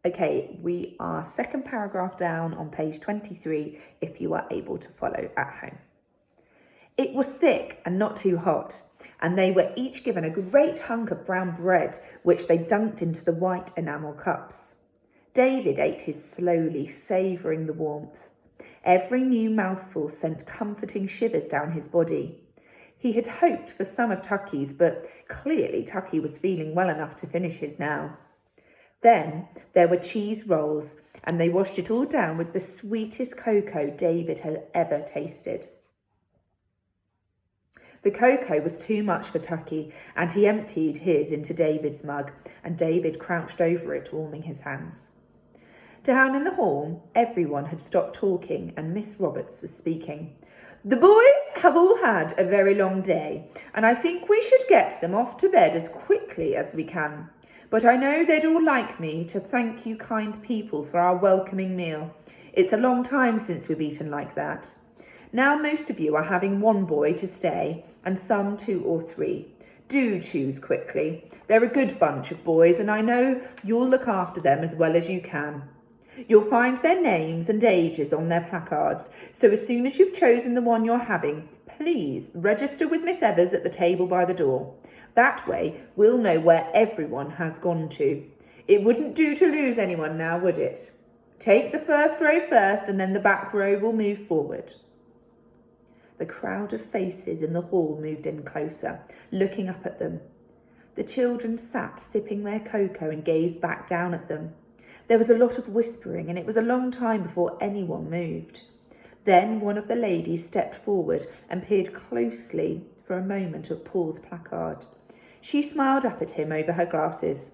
Okay, we are second paragraph down on page 23 if you are able to follow at home. It was thick and not too hot, and they were each given a great hunk of brown bread, which they dunked into the white enamel cups. David ate his slowly, savouring the warmth. Every new mouthful sent comforting shivers down his body. He had hoped for some of Tucky's, but clearly Tucky was feeling well enough to finish his now. Then there were cheese rolls, and they washed it all down with the sweetest cocoa David had ever tasted. The cocoa was too much for Tucky, and he emptied his into David's mug, and David crouched over it, warming his hands. Down in the hall, everyone had stopped talking, and Miss Roberts was speaking. The boys have all had a very long day, and I think we should get them off to bed as quickly as we can. But I know they'd all like me to thank you kind people for our welcoming meal. It's a long time since we've eaten like that. Now most of you are having one boy to stay, and some 2 or 3. Do choose quickly. They're a good bunch of boys, and I know you'll look after them as well as you can. You'll find their names and ages on their placards, so as soon as you've chosen the one you're having, please register with Miss Evers at the table by the door. That way, we'll know where everyone has gone to. It wouldn't do to lose anyone now, would it? Take the first row first, and then the back row will move forward. The crowd of faces in the hall moved in closer, looking up at them. The children sat sipping their cocoa and gazed back down at them. There was a lot of whispering, and it was a long time before anyone moved. Then one of the ladies stepped forward and peered closely for a moment at Paul's placard. She smiled up at him over her glasses.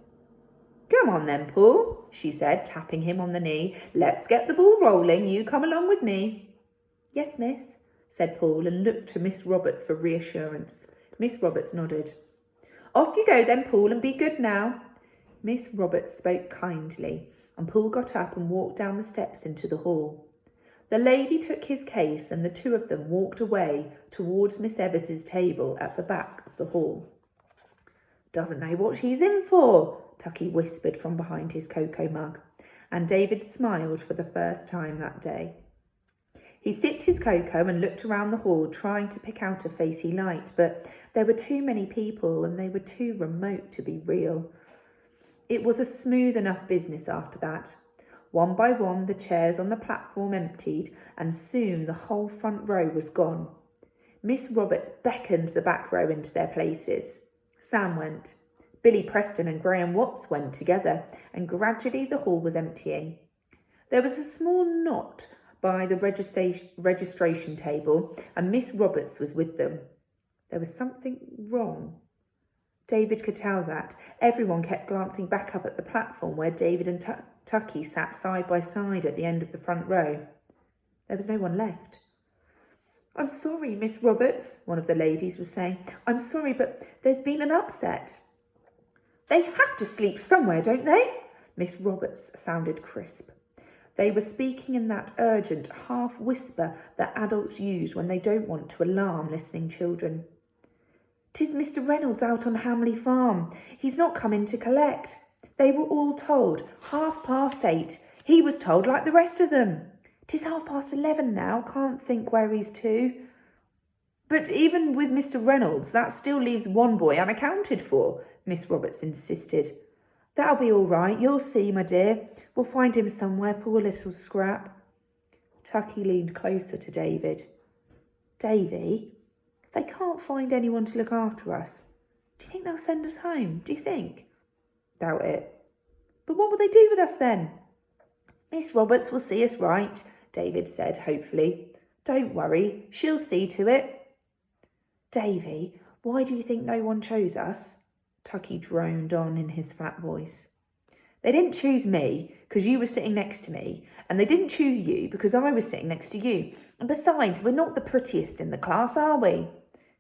Come on then, Paul, she said, tapping him on the knee. Let's get the ball rolling. You come along with me. Yes, miss, said Paul, and looked to Miss Roberts for reassurance. Miss Roberts nodded. Off you go then, Paul, and be good now. Miss Roberts spoke kindly, and Paul got up and walked down the steps into the hall. The lady took his case, and the 2 of them walked away towards Miss Evers's table at the back of the hall. Doesn't know what she's in for, Tucky whispered from behind his cocoa mug, and David smiled for the first time that day. He sipped his cocoa and looked around the hall, trying to pick out a face he liked, but there were too many people and they were too remote to be real. It was a smooth enough business after that. One by one, the chairs on the platform emptied, and soon the whole front row was gone. Miss Roberts beckoned the back row into their places. Sam went. Billy Preston and Graham Watts went together, and gradually the hall was emptying. There was a small knot by the registration table, and Miss Roberts was with them. There was something wrong. David could tell that. Everyone kept glancing back up at the platform where David and Tucky sat side by side at the end of the front row. There was no one left. I'm sorry, Miss Roberts, one of the ladies was saying. I'm sorry, but there's been an upset. They have to sleep somewhere, don't they? Miss Roberts sounded crisp. They were speaking in that urgent half-whisper that adults use when they don't want to alarm listening children. 'Tis Mr. Reynolds out on Hamley Farm. He's not come in to collect. They were all told 8:30. He was told like the rest of them. 'Tis 11:30 now. Can't think where he's to. But even with Mr. Reynolds, that still leaves one boy unaccounted for, Miss Roberts insisted. That'll be all right. You'll see, my dear. We'll find him somewhere, poor little scrap. Tucky leaned closer to David. Davy, they can't find anyone to look after us. Do you think they'll send us home? Do you think? Doubt it. But what will they do with us then? Miss Roberts will see us right, David said hopefully. Don't worry, she'll see to it. Davy, why do you think no one chose us? Tucky droned on in his flat voice. They didn't choose me because you were sitting next to me, and they didn't choose you because I was sitting next to you. And besides, we're not the prettiest in the class, are we?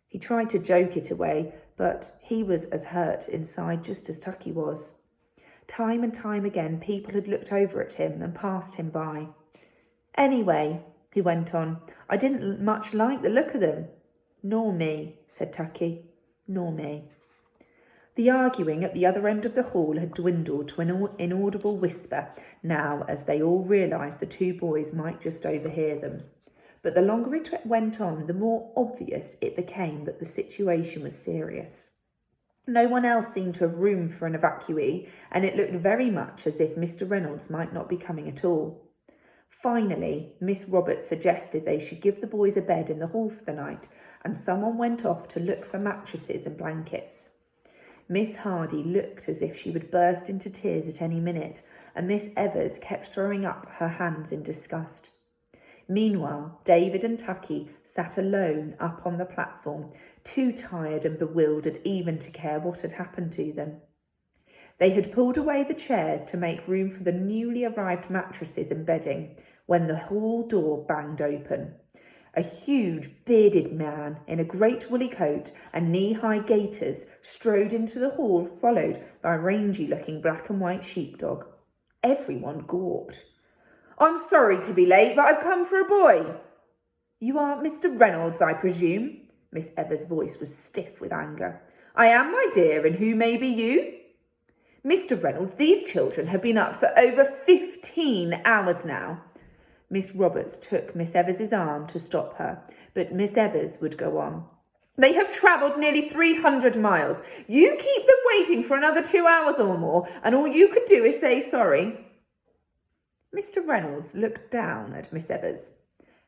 He tried to joke it away, but he was as hurt inside just as Tucky was. Time and time again, people had looked over at him and passed him by. Anyway, he went on, I didn't much like the look of them. Nor me, said Tucky. Nor me. The arguing at the other end of the hall had dwindled to an inaudible whisper now, as they all realised the two boys might just overhear them. But the longer it went on, the more obvious it became that the situation was serious. No one else seemed to have room for an evacuee, and it looked very much as if Mr. Reynolds might not be coming at all. Finally, Miss Roberts suggested they should give the boys a bed in the hall for the night, and someone went off to look for mattresses and blankets. Miss Hardy looked as if she would burst into tears at any minute, and Miss Evers kept throwing up her hands in disgust. Meanwhile, David and Tucky sat alone up on the platform, too tired and bewildered even to care what had happened to them. They had pulled away the chairs to make room for the newly arrived mattresses and bedding when the hall door banged open. A huge, bearded man in a great woolly coat and knee-high gaiters strode into the hall, followed by a rangy-looking black and white sheepdog. Everyone gawped. "I'm sorry to be late, but I've come for a boy." "You are Mr. Reynolds, I presume?" Miss Evers' voice was stiff with anger. "I am, my dear, and who may be you?" "Mr. Reynolds, these children have been up for over 15 hours now." Miss Roberts took Miss Evers' arm to stop her, but Miss Evers would go on. "They have travelled nearly 300 miles. You keep them waiting for another 2 hours or more, and all you can do is say sorry." Mr. Reynolds looked down at Miss Evers.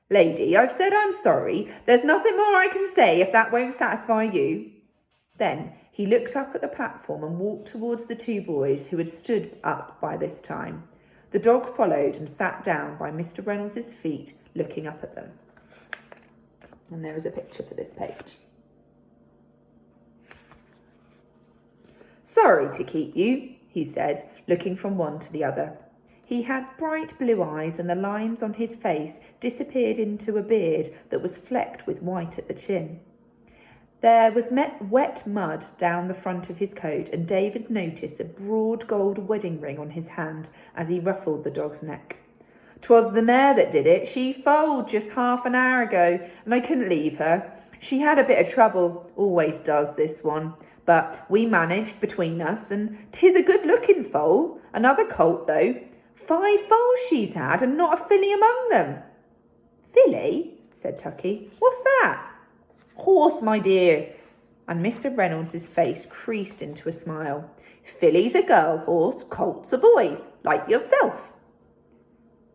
"Lady, I've said I'm sorry. There's nothing more I can say if that won't satisfy you." Then he looked up at the platform and walked towards the two boys who had stood up by this time. The dog followed and sat down by Mr. Reynolds' feet, looking up at them. And there is a picture for this page. "Sorry to keep you," he said, looking from one to the other. He had bright blue eyes, and the lines on his face disappeared into a beard that was flecked with white at the chin. There was wet mud down the front of his coat, and David noticed a broad gold wedding ring on his hand as he ruffled the dog's neck. "'Twas the mare that did it. She foaled just half an hour ago, and I couldn't leave her. She had a bit of trouble, always does this one, but we managed between us, and 'tis a good-looking foal. Another colt, though. 5 foals she's had, and not a filly among them." "Filly?" said Tucky. "What's that?" "Horse, my dear." And Mr. Reynolds' face creased into a smile. "Filly's a girl horse, colt's a boy, like yourself."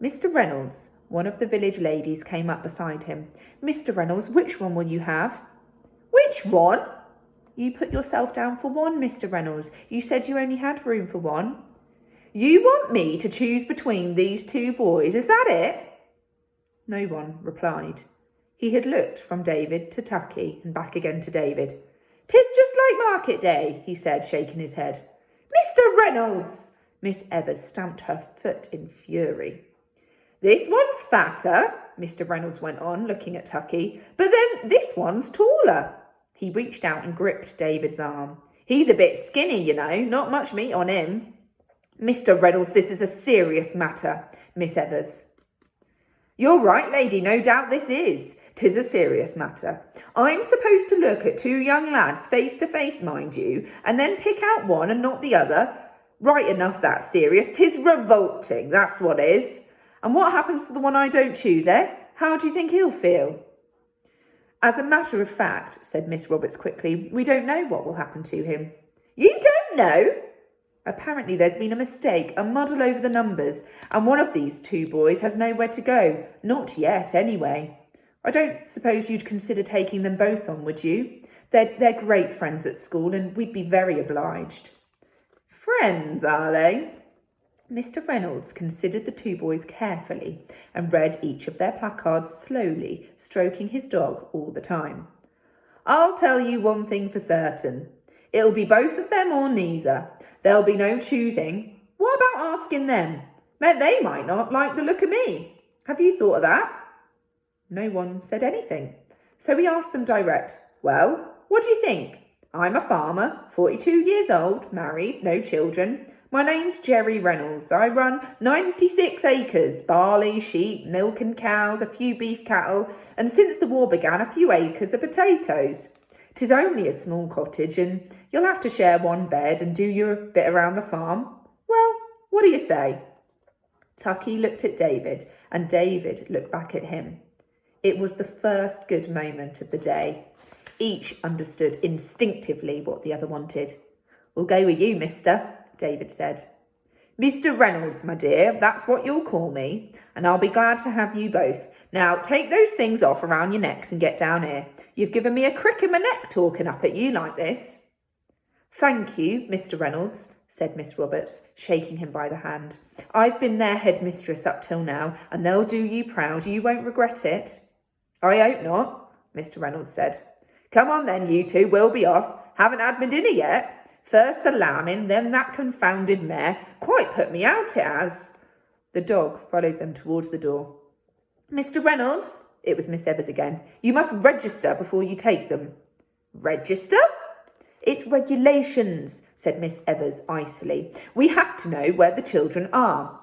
Mr. Reynolds, one of the village ladies, came up beside him. "Mr. Reynolds, which one will you have?" "Which one?" "You put yourself down for one, Mr. Reynolds. You said you only had room for one." "You want me to choose between these two boys, is that it?" No one replied. He had looked from David to Tucky and back again to David. "'Tis just like market day," he said, shaking his head. "Mr. Reynolds!" Miss Evers stamped her foot in fury. "This one's fatter," Mr. Reynolds went on, looking at Tucky, "but then this one's taller." He reached out and gripped David's arm. "He's a bit skinny, you know, not much meat on him." "Mr. Reynolds, this is a serious matter," Miss Evers. "You're right, lady, no doubt this is. 'Tis a serious matter. I'm supposed to look at 2 young lads face to face, mind you, and then pick out one and not the other. Right enough, that's serious. 'Tis revolting, that's what is. And what happens to the one I don't choose, eh? How do you think he'll feel?" "As a matter of fact," said Miss Roberts quickly, "we don't know what will happen to him." "You don't know?" "Apparently there's been a mistake, a muddle over the numbers, and one of these 2 boys has nowhere to go. Not yet, anyway. I don't suppose you'd consider taking them both on, would you? They're great friends at school, and we'd be very obliged." "Friends, are they?" Mr. Reynolds considered the 2 boys carefully and read each of their placards slowly, stroking his dog all the time. "I'll tell you one thing for certain. It'll be both of them or neither. There'll be no choosing. What about asking them? They might not like the look of me. Have you thought of that?" No one said anything. So we asked them direct. "Well, what do you think? I'm a farmer, 42 years old, married, no children. My name's Jerry Reynolds. I run 96 acres, barley, sheep, milk and cows, a few beef cattle, and since the war began, a few acres of potatoes. 'Tis only a small cottage, and you'll have to share one bed and do your bit around the farm. Well, what do you say?" Tucky looked at David, and David looked back at him. It was the first good moment of the day. Each understood instinctively what the other wanted. "We'll go with you, mister," David said. "Mr. Reynolds, my dear, that's what you'll call me, and I'll be glad to have you both. Now, take those things off around your necks and get down here. You've given me a crick in my neck talking up at you like this." "Thank you, Mr. Reynolds," said Miss Roberts, shaking him by the hand. "I've been their headmistress up till now, and they'll do you proud. You won't regret it." "I hope not," Mr. Reynolds said. "Come on then, you two, we'll be off. Haven't had my dinner yet. First the lambing, then that confounded mare. Quite put me out, it has." The dog followed them towards the door. "Mr. Reynolds," it was Miss Evers again, "you must register before you take them." "Register?" "It's regulations," said Miss Evers icily. "We have to know where the children are."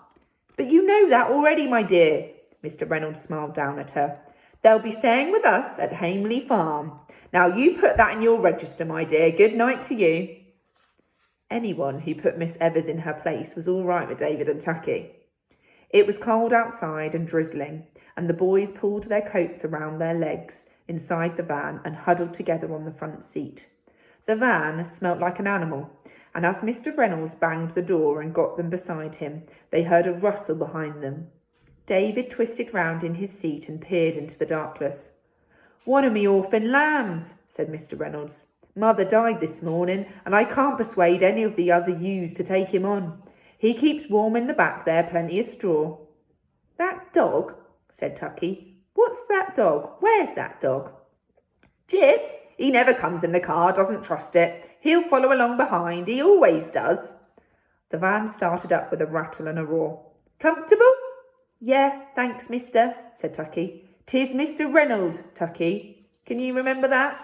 "But you know that already, my dear." Mr. Reynolds smiled down at her. "They'll be staying with us at Hamley Farm. Now you put that in your register, my dear. Good night to you." Anyone who put Miss Evers in her place was all right with David and Tucky. It was cold outside and drizzling, and the boys pulled their coats around their legs inside the van and huddled together on the front seat. The van smelt like an animal, and as Mr. Reynolds banged the door and got them beside him, they heard a rustle behind them. David twisted round in his seat and peered into the darkness. "One of me orphan lambs," said Mr. Reynolds. "Mother died this morning, and I can't persuade any of the other ewes to take him on. He keeps warm in the back there, plenty of straw." "That dog?" said Tucky. "What's that dog? Where's that dog?" "Jip. He never comes in the car, doesn't trust it. He'll follow along behind, he always does." The van started up with a rattle and a roar. "Comfortable?" "Yeah, thanks, mister," said Tucky. "'Tis Mr. Reynolds, Tucky. Can you remember that?"